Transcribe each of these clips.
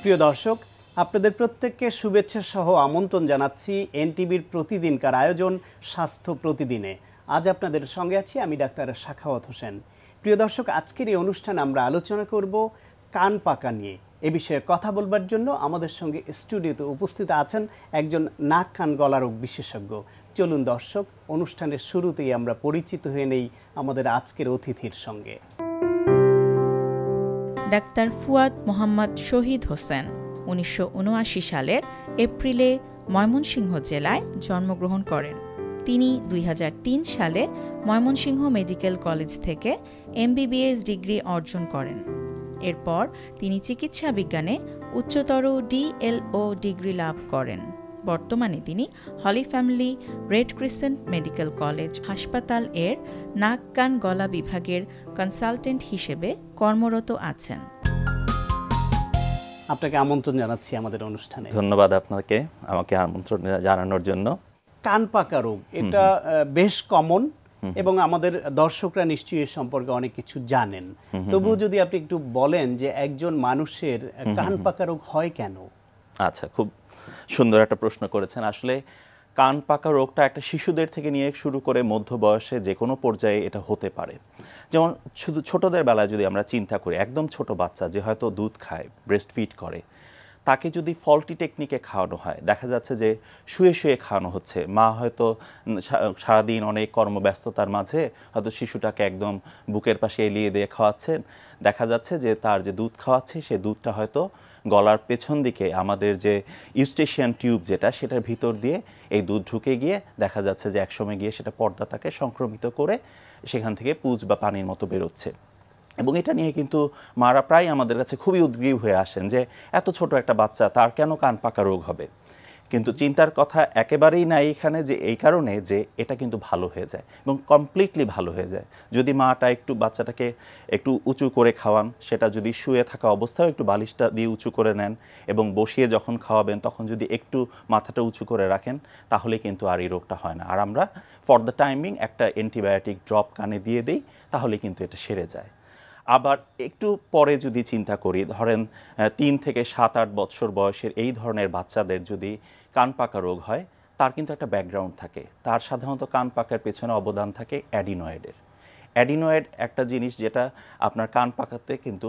প্রিয় দর্শক, আপনাদের প্রত্যেককে শুভেচ্ছা সহ আমন্ত্রণ জানাচ্ছি এনটিভির প্রতিদিনকার আয়োজন স্বাস্থ্য প্রতিদিনে। আজ আপনাদের সঙ্গে আছি আমি ডাক্তার সাখাওয়াত হোসেন। প্রিয় দর্শক, আজকের এই অনুষ্ঠানে আমরা আলোচনা করব কান পাকা নিয়ে। এ বিষয়ে কথা বলবার জন্য আমাদের সঙ্গে স্টুডিওতে উপস্থিত আছেন একজন নাক কান গলা রোগ বিশেষজ্ঞ। চলুন দর্শক, অনুষ্ঠানের শুরুতেই আমরা পরিচিত হয়ে নেই আমাদের আজকের অতিথির সঙ্গে। ডাক্তার ফুয়াদ মোহাম্মদ শহীদ হোসেন 1979 সালের এপ্রিলে ময়মনসিংহ জেলায় জন্মগ্রহণ করেন। তিনি 2003 সালে ময়মনসিংহ মেডিকেল কলেজ থেকে এমবিবিএস ডিগ্রি অর্জন করেন। এরপর তিনি চিকিৎসা বিজ্ঞানে উচ্চতর ডিএলও ডিগ্রি লাভ করেন। বর্তমানে তিনি Holy Family Red Crescent Medical College হাসপাতাল এর নাক কান গলা বিভাগের কনসালটেন্ট হিসেবে কর্মরত আছেন। আপনাকে আমন্ত্রণ জানাচ্ছি আমাদের অনুষ্ঠানে। ধন্যবাদ আপনাকে আমাকে আমন্ত্রণ জানানোর জন্য। কান পাকা রোগ এটা বেশ কমন এবং আমাদের দর্শকরা নিশ্চয়ই এ সম্পর্কে অনেক কিছু জানেন। তবুও যদি আপনি একটু বলেন যে একজন মানুষের কান পাকা রোগ হয় কেন? আচ্ছা, খুব সুন্দর একটা প্রশ্ন করেছেন। আসলে কান পাকা রোগটা একটা শিশুদের থেকে নিয়ে শুরু করে মধ্য বয়সে যে কোনো পর্যায়ে এটা হতে পারে। যেমন শুধু ছোটদের বেলায় যদি আমরা চিন্তা করি, একদম ছোট বাচ্চা যে হয়তো দুধ খায়, ব্রেস্ট ফিড করে, তাকে যদি ফল্টি টেকনিকে খাওয়ানো হয়, দেখা যাচ্ছে যে শুয়ে শুয়ে খাওয়ানো হচ্ছে। মা হয়তো সারাদিন অনেক কর্মব্যস্ততার মাঝে হয়তো শিশুটাকে একদম বুকের পাশে এলিয়ে দিয়ে খাওয়াচ্ছেন। দেখা যাচ্ছে যে তার যে দুধ খাওয়াচ্ছে সে দুধটা হয়তো গলার পেছন দিকে আমাদের যে ইউস্টেশিয়ান টিউব যেটা, সেটার ভিতর দিয়ে এই দুধ ঢুকে গিয়ে দেখা যাচ্ছে যে একসময় গিয়ে সেটা পর্দাটাকে সংক্রমিত করে সেখান থেকে পুঁজ বা পানির মতো বেরোচ্ছে। এবং এটা নিয়ে কিন্তু মারা প্রায় আমাদের কাছে খুবই উদ্গ্রীব হয়ে আসেন যে এত ছোট একটা বাচ্চা, তার কেন কান পাকা রোগ হবে। কিন্তু চিন্তার কথা একেবারেই নাই এখানে, যে এই কারণে যে এটা কিন্তু ভালো হয়ে যায় এবং কমপ্লিটলি ভালো হয়ে যায় যদি মাটা একটু বাচ্চাটাকে একটু উঁচু করে খাওয়ান। সেটা যদি শুয়ে থাকা অবস্থায় একটু বালিশটা দিয়ে উঁচু করে নেন এবং বসিয়ে যখন খাওয়াবেন তখন যদি একটু মাথাটা উঁচু করে রাখেন, তাহলে কিন্তু আর এই রোগটা হয় না। আর আমরা ফর দ্য টাইমিং একটা অ্যান্টিবায়োটিক ড্রপ কানে দিয়ে দিই, তাহলে কিন্তু এটা সেরে যায়। আবার একটু পরে যদি চিন্তা করি, ধরেন 3 থেকে 7-8 বছর বয়সের এই ধরনের বাচ্চাদের যদি কান পাকা রোগ হয়, তার কিন্তু একটা ব্যাকগ্রাউন্ড থাকে। তার সাধারণত কান পাকার পেছনে অবদান থাকে অ্যাডিনয়েডের। অ্যাডিনয়েড একটা জিনিস যেটা আপনার কান পাকাতে কিন্তু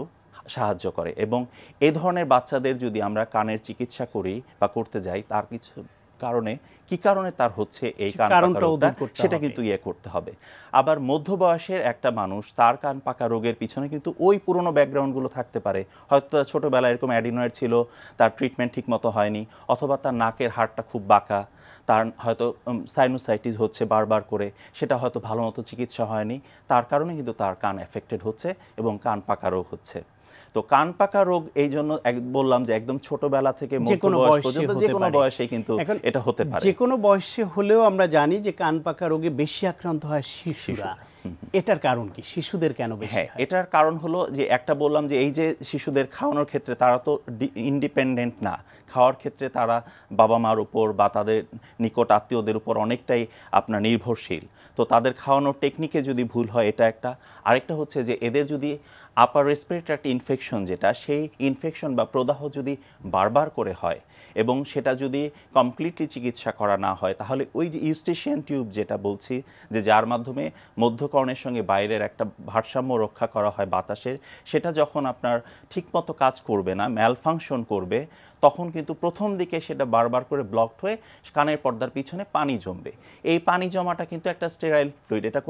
সাহায্য করে। এবং এই ধরনের বাচ্চাদের যদি আমরা কানের চিকিৎসা করি বা করতে যাই, তার কিছু কারণে কি কারণে তার হচ্ছে এই কান পাকা রোগটা, সেটা কিন্তু করতে হবে। আবার মধ্য বয়সের একটা মানুষ, তার কান পাকা রোগের পিছনে কিন্তু ওই পুরনো ব্যাকগ্রাউন্ডগুলো থাকতে পারে। হয়তো ছোটবেলায় এরকম অ্যাডিনয়েড ছিল, তার ট্রিটমেন্ট ঠিক মতো হয়নি, অথবা তার নাকের হাড়টা খুব বাঁকা, তার হয়তো সাইনোসাইটিস হচ্ছে বারবার করে, সেটা হয়তো ভালো মতো চিকিৎসা হয়নি, তার কারণে কিন্তু তার কান এফেক্টেড হচ্ছে এবং কান পাকা রোগ হচ্ছে। তো কান পাকা রোগ এই জন্য বললাম যে একদম ছোটবেলা থেকে যে কোনো বয়সে কিন্তু এটা হতে পারে। যে কোনো বয়সে হলেও আমরা জানি যে কান পাকা রোগে বেশি আক্রান্ত হয় শিশুরা। এটার কারণ কি? শিশুদের কেন বেশি? হ্যাঁ, এটার কারণ হলো যে একটা বললাম যে এই যে শিশুদের খাওয়ানোর ক্ষেত্রে তারা তো ইন্ডিপেন্ডেন্ট না। খাওয়ার ক্ষেত্রে তারা বাবা মার উপর বা তাদের নিকট আত্মীয়দের উপর অনেকটাই আপনার নির্ভরশীল। তো তাদের খাওয়ানোর টেকনিকে যদি ভুল হয়, এটা একটা। আরেকটা হচ্ছে যে এদের যদি আপার রেসপিরেটরি একটা ইনফেকশন, যেটা সেই ইনফেকশন বা প্রদাহ যদি বারবার করে হয় এবং সেটা যদি কমপ্লিটলি চিকিৎসা করা না হয়, তাহলে ওই যে ইউস্টেশিয়ান টিউব যেটা বলছি, যে যার মাধ্যমে মধ্যকর্ণের সঙ্গে বাইরের একটা ভারসাম্য রক্ষা করা হয় বাতাসের, সেটা যখন আপনার ঠিকমতো কাজ করবে না, ম্যালফাংশন করবে, তখন কিন্তু প্রথম দিকে সেটা বারবার করে ব্লকড হয়ে কানের পর্দার পিছনে পানি জমবে। এই পানি জমাটা কিন্তু একটা স্টেরাইল ফ্লুইড, এটা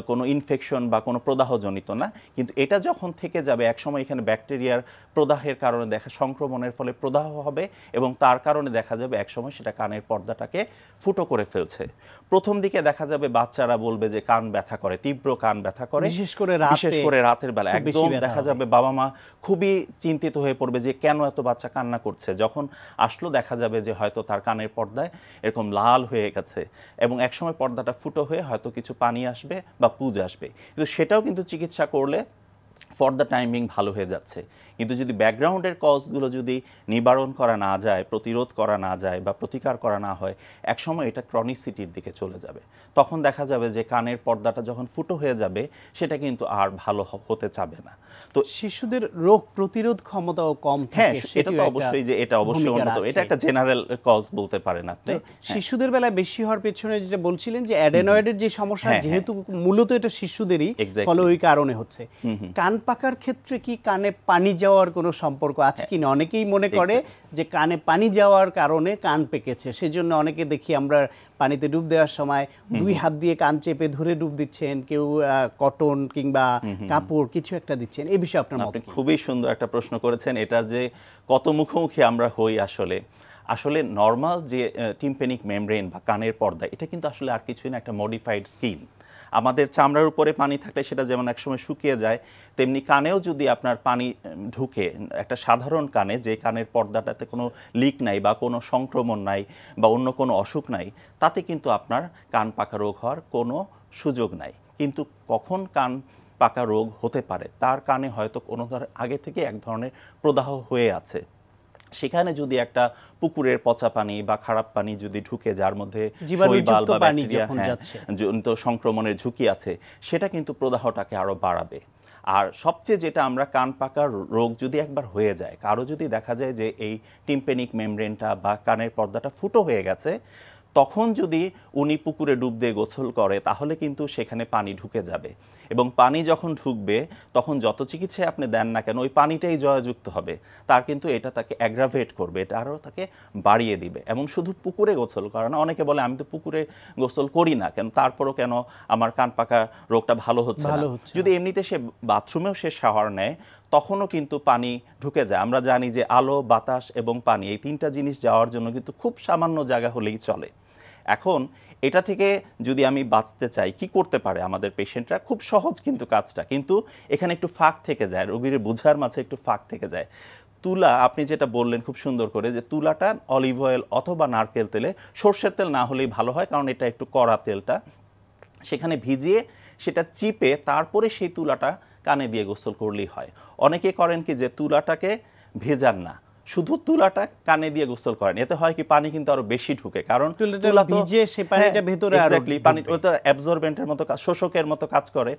কোনো ইনফেকশন বা কোনো প্রদাহজনিত না। কিন্তু এটা যখন থেকে যাবে, একসময় এখানে ব্যাকটেরিয়ার প্রদাহের কারণে সংক্রমণের ফলে প্রদাহ হবে এবং তার কারণে দেখা যাবে একসময় সেটা কানের পর্দাটাকে ফুটো করে ফেলছে। প্রথম দিকে দেখা যাবে বাচ্চারা বলবে যে কান ব্যথা করে, তীব্র কান ব্যথা করে, বিশেষ করে রাতের বেলা। একদম দেখা যাবে বাবা মা খুবই চিন্তিত হয়ে পড়বে যে কেন এত বাচ্চা কান্না করছে। যখন আসলো দেখা যাবে যে হয়তো তার কানের পর্দায় এরকম লাল হয়ে গেছে এবং একসময় পর্দাটা ফুটো হয়ে হয়তো কিছু পানি আসবে বা পুঁজ আসবে। কিন্তু সেটাও কিন্তু চিকিৎসা করলে ফর দ্য টাইমিং ভালো হয়ে যাচ্ছে। কিন্তু যদি ব্যাকগ্রাউন্ডের কজগুলো যদি নিবারণ করা না যায়, প্রতিরোধ করা না যায় বা প্রতিকার করা না হয়, একসময় এটা ক্রনিসিটির দিকে চলে যাবে। তখন দেখা যাবে যে কানের পর্দাটা যখন ফুটো হয়ে যাবে সেটা কিন্তু আর ভালো হতে চাবে না। তো শিশুদের রোগ প্রতিরোধ ক্ষমতাও কম হ্যাঁ, থাকে, এটা তো অবশ্যই যে এটা অবশ্যই অন্যতম, এটা একটা জেনারেল কজ বলতে পারেন আপনি। শিশুদের বেলায় বেশি হওয়ার পেছনে যেটা বলছিলেন যে অ্যাডেনয়েডের যে সমস্যা, যেহেতু মূলত এটা শিশুদেরই, ফলে ওই কারণে হচ্ছে। কান পাকার ক্ষেত্রে কি কানে পানি যাওয়ার কোনো সম্পর্ক আছে কিনা? অনেকেই মনে করে যে কানে পানি যাওয়ার কারণে কান পেকেছে, সেজন্য অনেকে দেখি আমরা পানিতে ডুব দেওয়ার সময় 2 হাত দিয়ে কান চেপে ধরে ডুব দিচ্ছেন, কেউ কটন কিংবা কাপড় কিছু একটা দিচ্ছেন। এই বিষয়ে আপনার মত? আপনি খুবই সুন্দর একটা প্রশ্ন করেছেন। এটার যে কত মুখোমুখি আমরা হই আসলে নর্মাল যে টিম্প্যানিক মেমব্রেন বা কানের পর্দা, এটা কিন্তু আসলে আর কিছুই না, একটা মডিফাইড স্কিন। আমাদের চামড়ার উপরে পানি থাকলে সেটা যেমন একসময় শুকিয়ে যায়, তেমনি কানেও যদি আপনার পানি ঢুকে, একটা সাধারণ কানে যে কানের পর্দাটাতে কোনো লিক নাই বা কোনো সংক্রমণ নাই বা অন্য কোনো অসুখ নাই, তাতে কিন্তু আপনার কান পাকা রোগ হওয়ার কোনো সুযোগ নাই। কিন্তু কখন কান পাকা রোগ হতে পারে, তার কানে হয়তো কোনো আগে থেকে এক ধরনের প্রদাহ হয়ে আছে। সেখানে যদি একটা পুকুরের পচা পানি বা খারাপ পানি যদি ঢুকে, যার মধ্যে শৈবাল বা ব্যাকটেরিয়া জনিত সংক্রমণের ঝুঁকি আছে, সেটা কিন্তু প্রদাহটাকে আরো বাড়াবে। আর সবচেয়ে যেটা আমরা কান পাকার রোগ যদি একবার হয়ে যায়, কারো যদি দেখা যায় যে এই টিম্প্যানিক মেমব্রেনটা বা কানের পর্দাটা ফুটো হয়ে গেছে, তখন যদি উনি পুকুরে ডুব দিয়ে গোসল করে, তাহলে কিন্তু সেখানে পানি ঢুকে যাবে এবং পানি যখন ঢুকবে তখন যত চিকিৎসায় আপনি দেন না কেন ওই পানিটাই জয়যুক্ত হবে, তার কিন্তু এটা তাকে অ্যাগ্রাভেট করবে, এটা আরও তাকে বাড়িয়ে দিবে। এবং শুধু পুকুরে গোসল করে না, অনেকে বলে আমি তো পুকুরে গোসল করি না কেন, তারপরও কেন আমার কান পাকা রোগটা ভালো হচ্ছে না। যদি এমনিতে সে বাথরুমেও সে শাওয়ার নেয়, তখনও কিন্তু পানি ঢুকে যায়। আমরা জানি যে আলো, বাতাস এবং পানি, এই 3টা জিনিস যাওয়ার জন্য কিন্তু খুব সামান্য জায়গা হলেই চলে। এখন এটা থেকে যদি আমি বাঁচতে চাই, কি করতে পারে আমাদের পেশেন্টরা? খুব সহজ কিন্তু কাজটা, কিন্তু এখানে একটু ফাঁক থেকে যায়, রোগীর বোঝার মাঝে একটু ফাঁক থেকে যায়। তুলা, আপনি যেটা বললেন খুব সুন্দর করে, যে তুলাটা অলিভ অয়েল অথবা নারকেল তেলে, সর্ষের তেল না হলেই ভালো হয়, কারণ এটা একটু কড়া তেলটা, সেখানে ভিজিয়ে সেটা চিপে তারপরে সেই তুলাটা কানে দিয়ে গোসল করলেই হয়। অনেকে করেন কি যে তুলাটাকে ভেজান না, শুধু তুলাটা কানে দিয়ে গোসল করেন, এতে হয় কি পানি কিন্তু আরো বেশি ঢুকে, কারণ তুলা ভিজে সে পানিটা ভেতরে পানি ওটা অ্যাবজর্বেন্টের মতো, শোষকের মতো কাজ করে।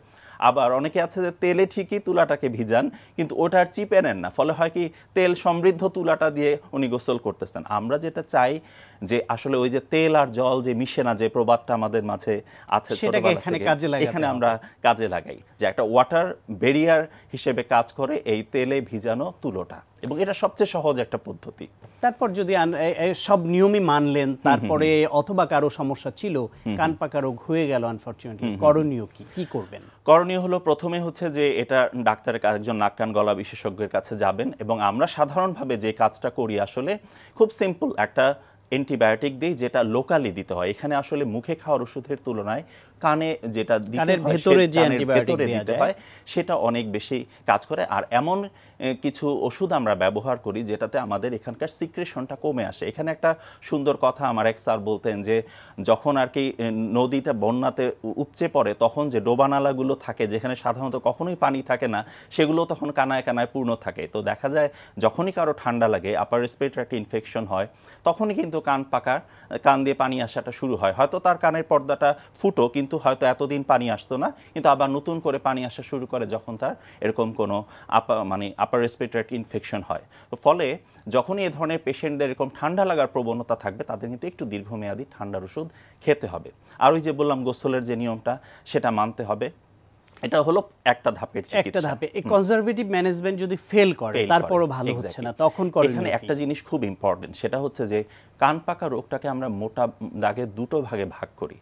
আবার অনেকে আছে যে তেলে ঠিকই তুলাটাকে ভিজান, কিন্তু ওটা আর চিপে নেন না, ফলে হয় কি তেল সমৃদ্ধ তুলাটা দিয়ে উনি গোসল করতেছেন। আমরা যেটা চাই যে আসলে ওই যে তেল আর জল যে মিশে না, যে প্রবাদটা আমাদের মাঝে আছে এখানে আমরা কাজে লাগাই, যে একটা ওয়াটার ব্যারিয়ার হিসেবে কাজ করে এই তেলে ভিজানো তুলোটা, এবং এটা সবচেয়ে সহজ একটা পদ্ধতি। তারপর যদি সব নিয়মই মানলেন, তারপরে অথবা কারো সমস্যা ছিল, কান পাকা রোগ হয়ে গেল আনফরচুনেটলি, করণীয় কি করবেন? করণীয় হলো প্রথমে হচ্ছে যে এটা ডাক্তারের কাছে, একজন নাক কান গলা বিশেষজ্ঞের কাছে যাবেন, এবং আমরা সাধারণভাবে যে কাজটা করি আসলে খুব সিম্পল, একটা অ্যান্টিবায়োটিক দিই, যেটা লোকালি দিতে হয়। এখানে আসলে মুখে খাওয়ার ওষুধের তুলনায় কানে যেটা ভেতরে দিতে হয় সেটা অনেক বেশি কাজ করে। আর এমন কিছু ওষুধ আমরা ব্যবহার করি যেটাতে আমাদের এখানকার সিক্রেশনটা কমে আসে। এখানে একটা সুন্দর কথা আমার এক স্যার বলতেন, যে যখন আর কি নদীতে বন্যাতে উপচে পড়ে, তখন যে ডোবানালাগুলো থাকে যেখানে সাধারণত কখনোই পানি থাকে না, সেগুলো তখন কানায় কানায় পূর্ণ থাকে। তো দেখা যায় যখনই কারো ঠান্ডা লাগে, আপার রেসপিরেটরি একটা ইনফেকশন হয়, তখনই কিন্তু কান দিয়ে পানি আসাটা শুরু হয়। হয়তো তার কানের পর্দাটা ফুটো, কিন্তু হয়তো এতদিন পানি আসতো না, কিন্তু আবার নতুন করে পানি আসা শুরু করে যখন তার এরকম কোনো আপার রেসপিরেটরি ইনফেকশন হয়। তো ফলে যখনই এ ধরনের পেশেন্টদের এরকম ঠান্ডা লাগার প্রবণতা থাকবে, তাদের কিন্তু একটু দীর্ঘমেয়াদী ঠান্ডার ওষুধ খেতে হবে। আর ওই যে বললাম গোসলের যে নিয়মটা, সেটা মানতে হবে। এটা হলো একটা ধাপের চিকিৎসা। একটা ধাপে এই কনজারভেটিভ ম্যানেজমেন্ট যদি ফেল করে, তারপরও ভালো হচ্ছে না, তখন এখানে একটা জিনিস খুব ইম্পর্টেন্ট, সেটা হচ্ছে যে কান পাকা রোগটাকে আমরা মোটা দাগে দুটো ভাগে ভাগ করি।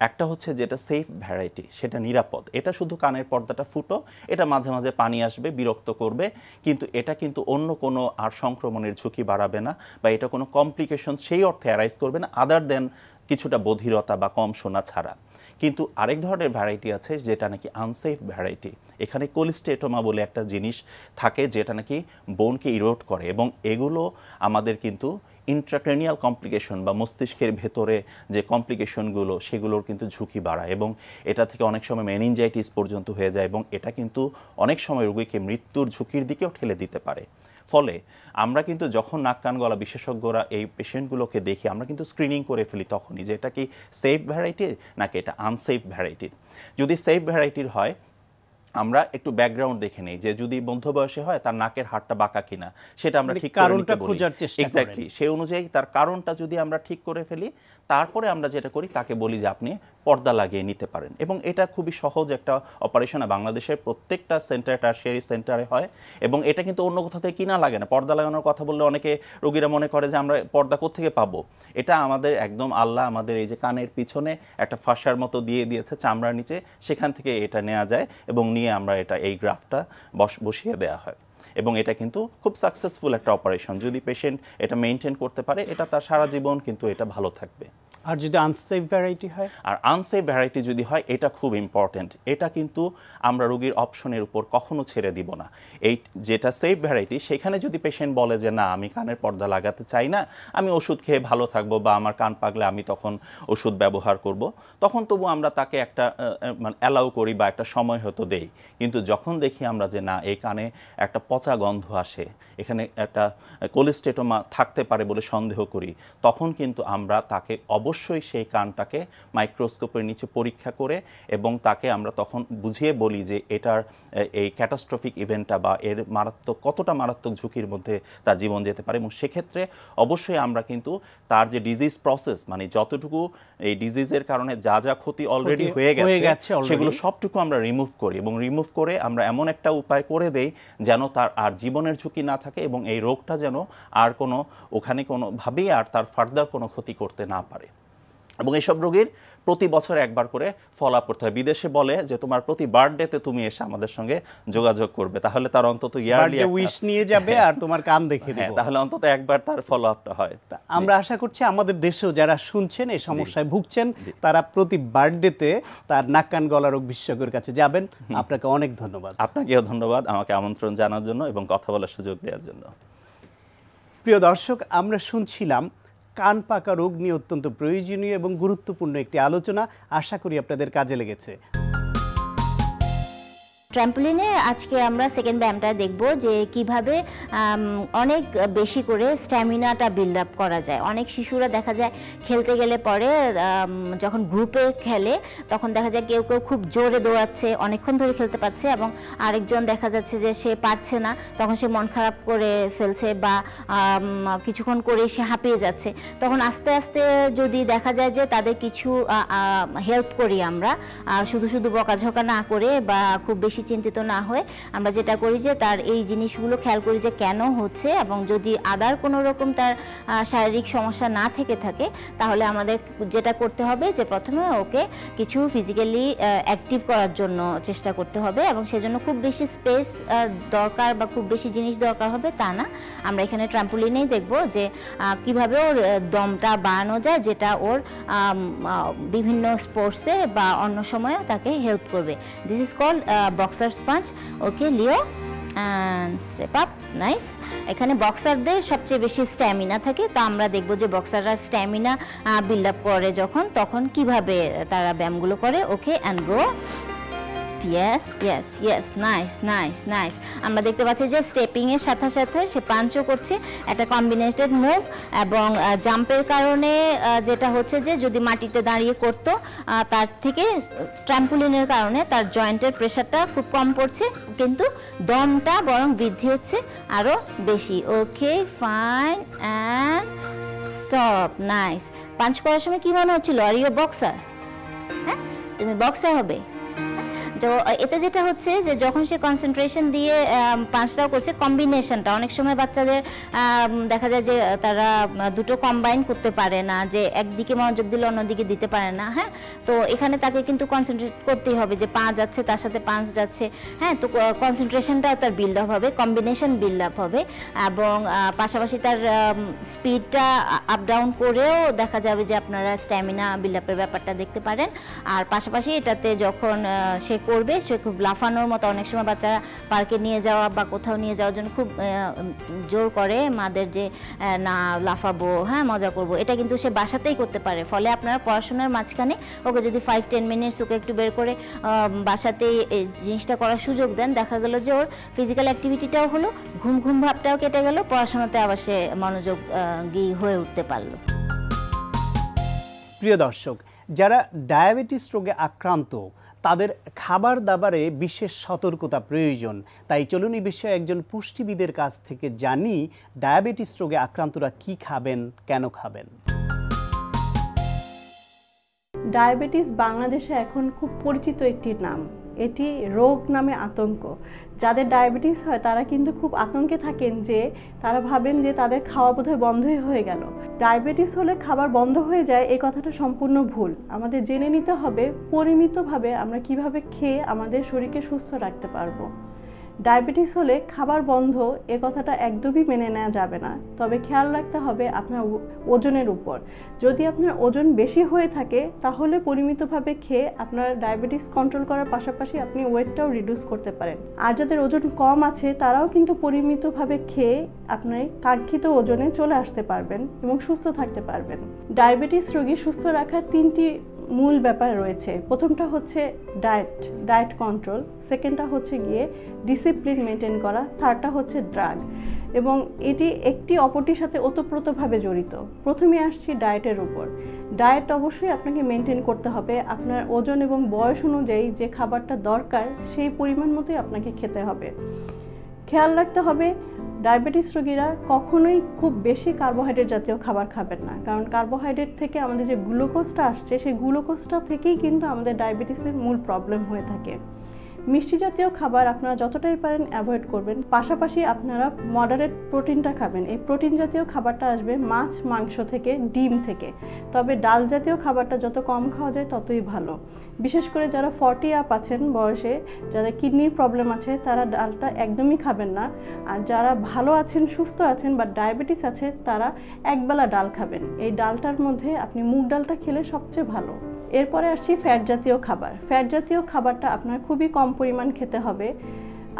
একটা হচ্ছে যেটা সেফ ভ্যারাইটি, সেটা নিরাপদ, এটা শুধু কানের পর্দাটা ফুটো, এটা মাঝে মাঝে পানি আসবে, বিরক্ত করবে, কিন্তু এটা কিন্তু অন্য কোনো আর সংক্রমণের ঝুঁকি বাড়াবে না, বা এটা কোনো কমপ্লিকেশন সেই অর্থে অ্যারাইজ করবে না, আদার দেন কিছুটা বধিরতা বা কম শোনা ছাড়া। কিন্তু আরেক ধরনের ভ্যারাইটি আছে যেটা নাকি আনসেফ ভ্যারাইটি। এখানে কোলিস্টেটোমা বলে একটা জিনিস থাকে যেটা নাকি বোনকে ইরোড করে, এবং এগুলো আমাদের কিন্তু ইন্ট্রাক্রেনিয়াল কমপ্লিকেশন বা মস্তিষ্কের ভেতরে যে কমপ্লিকেশনগুলো সেগুলোর কিন্তু ঝুঁকি বাড়ায় এবং এটা থেকে অনেক সময় মেনিনজাইটিস পর্যন্ত হয়ে যায় এবং এটা কিন্তু অনেক সময় রোগীকে মৃত্যুর ঝুঁকির দিকেও ঠেলে দিতে পারে। ফলে আমরা কিন্তু যখন নাক কান গলা বিশেষজ্ঞরা এই পেশেন্টগুলোকে দেখি আমরা কিন্তু স্ক্রিনিং করে ফেলি তখনই যে এটা কি সেফ ভ্যারাইটির নাকি এটা আনসেফ ভ্যারাইটির। যদি সেফ ভ্যারাইটির হয় আমরা একটু ব্যাকগ্রাউন্ড দেখে নেই যে যদি মধ্যবয়সী হয় তার নাকের হাড়টা বাঁকা কিনা সেটা আমরা ঠিক করে নিতে বলি। এক্স্যাক্টলি সেই অনুযায়ী তার কারণটা যদি আমরা ঠিক করে ফেলি তারপরে আমরা যেটা করি তাকে বলি যে আপনি পর্দা লাগিয়ে নিতে পারেন এবং এটা খুবই সহজ একটা অপারেশন। বাংলাদেশের প্রত্যেকটা সেন্টার টারশিয়ারি সেন্টারে হয় এবং এটা কিন্তু অন্য কোথাও থেকে কিনা লাগে না। পর্দা লাগানোর কথা বললে অনেকে রোগীরা মনে করে যে আমরা পর্দা কোত্থেকে পাবো। এটা আমাদের একদম আল্লাহ আমাদের এই যে কানের পিছনে একটা ফাঁসার মতো দিয়ে দিয়েছে চামড়ার নিচে, সেখান থেকে এটা নেওয়া যায় এবং নিয়ে আমরা এটা এই গ্রাফটা বসিয়ে দেওয়া হয় এবং এটা কিন্তু খুব সাকসেসফুল একটা অপারেশন। যদি পেশেন্ট এটা মেনটেন করতে পারে এটা তার সারা জীবন কিন্তু এটা ভালো থাকবে। আর যদি আনসেফ ভ্যারাইটি হয়, আর আনসেফ ভ্যারাইটি যদি হয় এটা খুব ইম্পর্টেন্ট। এটা কিন্তু আমরা রোগীর অপশনের উপর কখনো ছেড়ে দিব না। এই যেটা সেফ ভ্যারাইটি সেখানে যদি পেশেন্ট বলে যে না আমি কানের পর্দা লাগাতে চাই না, আমি ওষুধ খেয়ে ভালো থাকবো বা আমার কান পাকলে আমি তখন ওষুধ ব্যবহার করব, তখন তবু আমরা তাকে একটা মানে অ্যালাউ করি বা একটা সময় হয়তো দেই। কিন্তু যখন দেখি আমরা যে না এই কানে একটা পচা গন্ধ আসে, এখানে একটা কোলেস্টেটোমা থাকতে পারে বলে সন্দেহ করি, তখন কিন্তু আমরা তাকে অবশ্যই সেই কানটাকে মাইক্রোস্কোপের নিচে পরীক্ষা করে এবং তাকে আমরা তখন বুঝিয়ে বলি যে এটার এই ক্যাটাস্ট্রফিক ইভেন্টটা বা এর কতটা মারাত্মক ঝুঁকির মধ্যে তার জীবন যেতে পারে। এবং সেক্ষেত্রে অবশ্যই আমরা কিন্তু তার যে ডিজিজ প্রসেস মানে যতটুকু এই ডিজিজের কারণে যা যা ক্ষতি অলরেডি হয়ে গেছে সেগুলো সবটুকু আমরা রিমুভ করি এবং রিমুভ করে আমরা এমন একটা উপায় করে দেই যেন তার আর জীবনের ঝুঁকি না থাকে এবং এই রোগটা যেন আর কোনো ওখানে কোনোভাবেই আর তার ফার্দার কোনো ক্ষতি করতে না পারে। এবং এইসব রোগীর প্রতি বছর একবার করে ফলো আপ করতে হয়। বিদেশে বলে যে তোমার প্রতি বার্থডেতে তুমি এসে আমাদের সঙ্গে যোগাযোগ করবে, তাহলে তার অন্তত ইয়ারলি উইশ নিয়ে যাবে আর তোমার কান দেখে দেব, তাহলে অন্তত একবার তার ফলো আপটা হয়। আমরা আশা করছি আমাদের দেশেও যারা শুনছেন এই সমস্যায় ভুগছেন তারা প্রতি বার্থডেতে তার নাক কান গলা রোগ বিশেষজ্ঞের কাছে যাবেন। আপনাকে অনেক ধন্যবাদ। আপনাকেও ধন্যবাদ আমাকে আমন্ত্রণ জানার জন্য এবং কথা বলার সুযোগ দেওয়ার জন্য। প্রিয় দর্শক, আমরা শুনছিলাম কান পাকা রোগ নিয়ে অত্যন্ত প্রয়োজনীয় এবং গুরুত্বপূর্ণ একটি আলোচনা। আশা করি আপনাদের কাজে লেগেছে। ট্র্যাম্পোলিনে আজকে আমরা সেকেন্ড ব্যায়ামটা দেখব যে কিভাবে অনেক বেশি করে স্ট্যামিনাটা বিল্ড আপ করা যায়। অনেক শিশুরা দেখা যায় খেলতে গেলে পরে যখন গ্রুপে খেলে তখন দেখা যায় কেউ কেউ খুব জোরে দৌড়াচ্ছে, অনেকক্ষণ ধরে খেলতে পারছে, এবং আরেকজন দেখা যাচ্ছে যে সে পারছে না, তখন সে মন খারাপ করে ফেলছে বা কিছুক্ষণ করে সে হাঁপিয়ে যাচ্ছে। তখন আস্তে আস্তে যদি দেখা যায় যে তাদের কিছু হেল্প করি আমরা, শুধু শুধু বকাঝকা না করে বা খুব বেশি চিন্তিত না হয়ে আমরা যেটা করি যে তার এই জিনিসগুলো খেয়াল করি যে কেন হচ্ছে, এবং যদি আদার কোনো রকম তার শারীরিক সমস্যা না থেকে থাকে তাহলে আমাদের যেটা করতে হবে যে প্রথমে ওকে কিছু ফিজিক্যালি অ্যাক্টিভ করার জন্য চেষ্টা করতে হবে, এবং সেজন্য খুব বেশি স্পেস দরকার বা খুব বেশি জিনিস দরকার হবে তা না। আমরা এখানে ট্রাম্পোলিনেই দেখব যে কিভাবে ওর দমটা বাড়ানো যায়, যেটা ওর বিভিন্ন স্পোর্টসে বা অন্য সময়ে তাকে হেল্প করবে। This is called boxer's punch. Okay Leo, and step up, nice. এখানে বক্সারদের সবচেয়ে বেশি স্ট্যামিনা থাকে, তো আমরা দেখব যে বক্সাররা স্ট্যামিনা বিল্ড আপ করে তখন কিভাবে তারা ব্যায়ামগুলো করে। Okay, and go. Yes yes yes, nice nice nice. আমরা দেখতে পাচ্ছি যে স্টেপিংয়ের সাথে সাথে সে পাঞ্চও করছে, একটা কম্বিনেটেড মুভ। এবং জাম্পের কারণে যেটা হচ্ছে যে যদি মাটিতে দাঁড়িয়ে করতো তার থেকে ট্রাম্পোলিনের কারণে তার জয়েন্টের প্রেশারটা খুব কম পড়ছে, কিন্তু দমটা বরং বৃদ্ধি হচ্ছে আরও বেশি। Okay, fine, and stop, nice. Punch করার সময় কি মনে হচ্ছিল? Are you boxer? হ্যাঁ, তুমি বক্সার হবে। তো এতে যেটা হচ্ছে যে যখন সে কনসেন্ট্রেশন দিয়ে পাঁচটাও করছে, কম্বিনেশনটা অনেক সময় বাচ্চাদের দেখা যায় যে তারা দুটো কম্বাইন করতে পারে না, যে একদিকে মনোযোগ দিলে অন্যদিকে দিতে পারে না। হ্যাঁ, তো এখানে তাকে কিন্তু কনসেন্ট্রেট করতেই হবে যে পা যাচ্ছে তার সাথে পাঁচ যাচ্ছে। হ্যাঁ, তো কনসেন্ট্রেশনটাও তার বিল্ড আপ হবে, কম্বিনেশন বিল্ড আপ হবে, এবং পাশাপাশি তার স্পিডটা আপ ডাউন করেও দেখা যাবে যে আপনারা স্ট্যামিনা বিল্ড আপের ব্যাপারটা দেখতে পারেন। আর পাশাপাশি এটাতে যখন সে করবে, সে খুব লাফানোর মতো, অনেক সময় বাচ্চারা পার্কে নিয়ে যাওয়া বা কোথাও নিয়ে যাওয়ার জন্য খুব জোর করে মাদের যে না লাফাবো, হ্যাঁ মজা করব, এটা কিন্তু সে বাসাতেই করতে পারে। ফলে আপনারা পড়াশোনার মাঝখানে ওকে যদি 5-10 মিনিটস ওকে একটু বের করে বাসাতেই এই জিনিসটা করার সুযোগ দেন, দেখা গেল যে ওর ফিজিক্যাল অ্যাক্টিভিটিটাও হলো, ঘুম ঘুম ভাবটাও কেটে গেল, পড়াশোনাতে আবার সে মনোযোগী হয়ে উঠতে পারলো। প্রিয় দর্শক, যারা ডায়াবেটিস রোগে আক্রান্ত তাদের খাবার দাবারে বিশেষ সতর্কতা প্রয়োজন। তাই চলুন এই বিষয়ে একজন পুষ্টিবিদের কাছ থেকে জানি ডায়াবেটিস রোগে আক্রান্তরা কি খাবেন, কেন খাবেন। ডায়াবেটিস বাংলাদেশে এখন খুব পরিচিত একটি নাম। এটি রোগ নামে আতঙ্ক। যাদের ডায়াবেটিস হয় তারা কিন্তু খুব আতঙ্কে থাকেন, যে তারা ভাবেন যে তাদের খাওয়া বোধহয় বন্ধই হয়ে গেল। ডায়াবেটিস হলে খাবার বন্ধ হয়ে যায়, এই কথাটা সম্পূর্ণ ভুল। আমাদের জেনে নিতে হবে পরিমিতভাবে আমরা কিভাবে খেয়ে আমাদের শরীরকে সুস্থ রাখতে পারবো। ডায়াবেটিস হলে খাবার বন্ধ এ কথাটা একদমই মেনে নেওয়া যাবে না। তবে খেয়াল রাখতে হবে আপনার ওজনের উপর। যদি আপনার ওজন বেশি হয়ে থাকে তাহলে পরিমিতভাবে খেয়ে আপনার ডায়াবেটিস কন্ট্রোল করার পাশাপাশি আপনি ওয়েটটাও রিডিউস করতে পারেন। আর যাদের ওজন কম আছে তারাও কিন্তু পরিমিতভাবে খেয়ে আপনি কাঙ্ক্ষিত ওজনে চলে আসতে পারবেন এবং সুস্থ থাকতে পারবেন। ডায়াবেটিস রোগী সুস্থ রাখার 3টি মূল ব্যাপার রয়েছে। প্রথমটা হচ্ছে ডায়েট কন্ট্রোল, সেকেন্ডটা হচ্ছে গিয়ে ডিসিপ্লিন মেনটেন করা, থার্ডটা হচ্ছে ড্রাগ, এবং এটি একটি অপরটির সাথে ওতপ্রোতভাবে জড়িত। প্রথমে আসছি ডায়েটের উপর। ডায়েট অবশ্যই আপনাকে মেনটেন করতে হবে। আপনার ওজন এবং বয়স অনুযায়ী যে খাবারটা দরকার সেই পরিমাণ মতোই আপনাকে খেতে হবে। খেয়াল রাখতে হবে ডায়াবেটিস রোগীরা কখনোই খুব বেশি কার্বোহাইড্রেট জাতীয় খাবার খাবেন না, কারণ কার্বোহাইড্রেট থেকে আমাদের যে গ্লুকোজটা আসছে সেই গ্লুকোজটা থেকেই কিন্তু আমাদের ডায়াবেটিসের মূল প্রবলেম হয়ে থাকে। মিষ্টি জাতীয় খাবার আপনারা যতটাই পারেন অ্যাভয়েড করবেন, পাশাপাশি আপনারা মডারেট প্রোটিনটা খাবেন। এই প্রোটিন জাতীয় খাবারটা আসবে মাছ, মাংস থেকে, ডিম থেকে। তবে ডাল জাতীয় খাবারটা যত কম খাওয়া যায় ততই ভালো। বিশেষ করে যারা 40 আপ আছেন বয়সে, যাদের কিডনির প্রবলেম আছে, তারা ডালটা একদমই খাবেন না। আর যারা ভালো আছেন, সুস্থ আছেন বা ডায়াবেটিস আছে, তারা একবেলা ডাল খাবেন। এই ডালটার মধ্যে আপনি মুগ ডালটা খেলে সবচেয়ে ভালো। এরপরে আসছি ফ্যাট জাতীয় খাবার। ফ্যাট জাতীয় খাবারটা আপনার খুবই কম পরিমাণ খেতে হবে।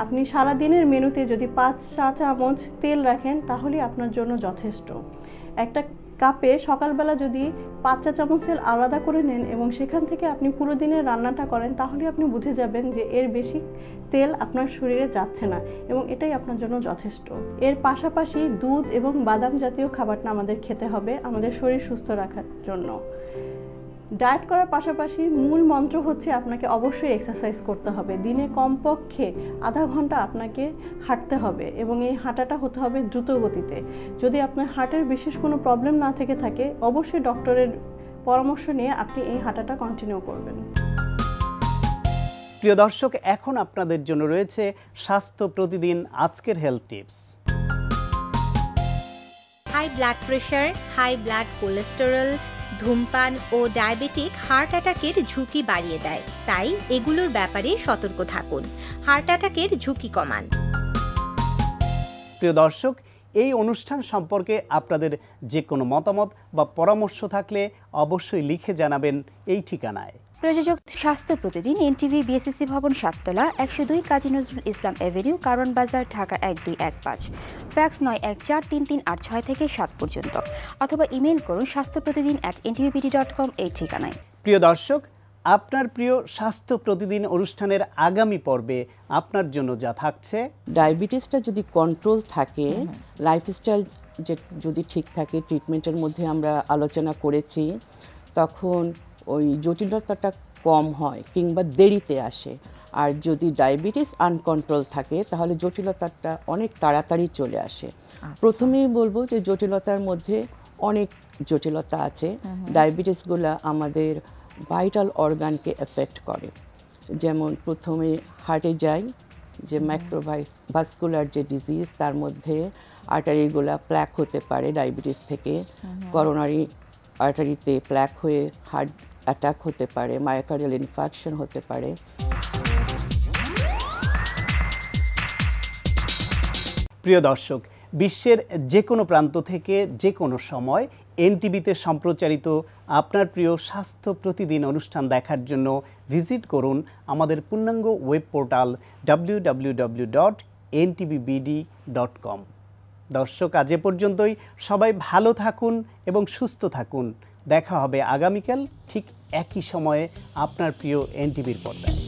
আপনি সারাদিনের মেনুতে যদি 5 চামচ তেল রাখেন তাহলেই আপনার জন্য যথেষ্ট। একটা কাপে সকালবেলা যদি 5 চামচ তেল আলাদা করে নেন এবং সেখান থেকে আপনি পুরো দিনের রান্নাটা করেন, তাহলে আপনি বুঝে যাবেন যে এর বেশি তেল আপনার শরীরে যাচ্ছে না এবং এটাই আপনার জন্য যথেষ্ট। এর পাশাপাশি দুধ এবং বাদাম জাতীয় খাবারটা আমাদের খেতে হবে আমাদের শরীর সুস্থ রাখার জন্য। ডায়েট করার পাশাপাশি মূল মন্ত্র হচ্ছে আপনাকে অবশ্যই এক্সারসাইজ করতে হবে। দিনে কমপক্ষে আধা ঘন্টা আপনাকে হাঁটতে হবে এবং এই হাঁটাটা হতে হবে দ্রুত গতিতে। যদি আপনার হার্টের বিশেষ কোনো প্রবলেম না থেকে থাকে, অবশ্যই ডক্টরের পরামর্শ নিয়ে আপনি এই হাঁটাটা কন্টিনিউ করবেন। প্রিয় দর্শক, এখন আপনাদের জন্য রয়েছে স্বাস্থ্য প্রতিদিন আজকের health tips. High blood pressure, high blood cholesterol, ধূমপান ও ডায়াবেটিক হার্ট অ্যাটাকের ঝুঁকি বাড়িয়ে দেয়। তাই এগুলোর ব্যাপারে সতর্ক থাকুন, হার্ট অ্যাটাকের ঝুঁকি কমান। প্রিয় দর্শক, এই অনুষ্ঠান সম্পর্কে আপনাদের যে কোনো মতামত বা পরামর্শ থাকলে অবশ্যই লিখে জানাবেন এই ঠিকানায়। প্রযোজক স্বাস্থ্য প্রতিদিন, এনটিভি, বিএসসি ভবন, 7 তলা, 102 কাজী নজরুল ইসলাম এভিনিউ, কারওয়ান বাজার, ঢাকা 1215। ফ্যাক্স 914338 থেকে 7 পর্যন্ত, অথবা ইমেইল করুন স্বাস্থ্যপ্রতিদিন@ntvpt.com এই ঠিকানায়। প্রিয় দর্শক, আপনার প্রিয় স্বাস্থ্য প্রতিদিন অনুষ্ঠানের আগামী পর্বে আপনার জন্য যা থাকছে, ডায়াবেটিসটা যদি কন্ট্রোল থাকে, লাইফস্টাইল যদি ঠিক থাকে, ট্রিটমেন্টের মধ্যে আমরা আলোচনা করেছি, তখন ওই জটিলতাটা কম হয় কিংবা দেরিতে আসে। আর যদি ডায়াবেটিস আনকন্ট্রোল থাকে তাহলে জটিলতাটা অনেক তাড়াতাড়ি চলে আসে। প্রথমেই বলবো যে জটিলতার মধ্যে অনেক জটিলতা আছে। ডায়াবেটিসগুলো আমাদের ভাইটাল অর্গানকে এফেক্ট করে। যেমন প্রথমে হার্টে যায়, যে মাইক্রোভাস্কুলার যে ডিজিজ, তার মধ্যে আর্টারিগুলা প্ল্যাক হতে পারে ডায়াবেটিস থেকে। করোনারি আর্টারিতে প্ল্যাক হয়ে হার্ট অ্যাটাক হতে পারে, মায়োকার্ডিয়াল ইনফার্কশন হতে পারে। প্রিয় দর্শক, বিশ্বের যে কোনো প্রান্ত থেকে যে কোনো সময় এনটিভিতে সম্প্রচারিত আপনার প্রিয় স্বাস্থ্য প্রতিদিন অনুষ্ঠান দেখার জন্য ভিজিট করুন আমাদের পূর্ণাঙ্গ ওয়েব পোর্টাল www.ntvbd.com। দর্শক, আজ এ পর্যন্তই। সবাই ভালো থাকুন এবং সুস্থ থাকুন। দেখা হবে আগামীকাল ঠিক একই সময়ে আপনার প্রিয় এনটিভির পর্দায়।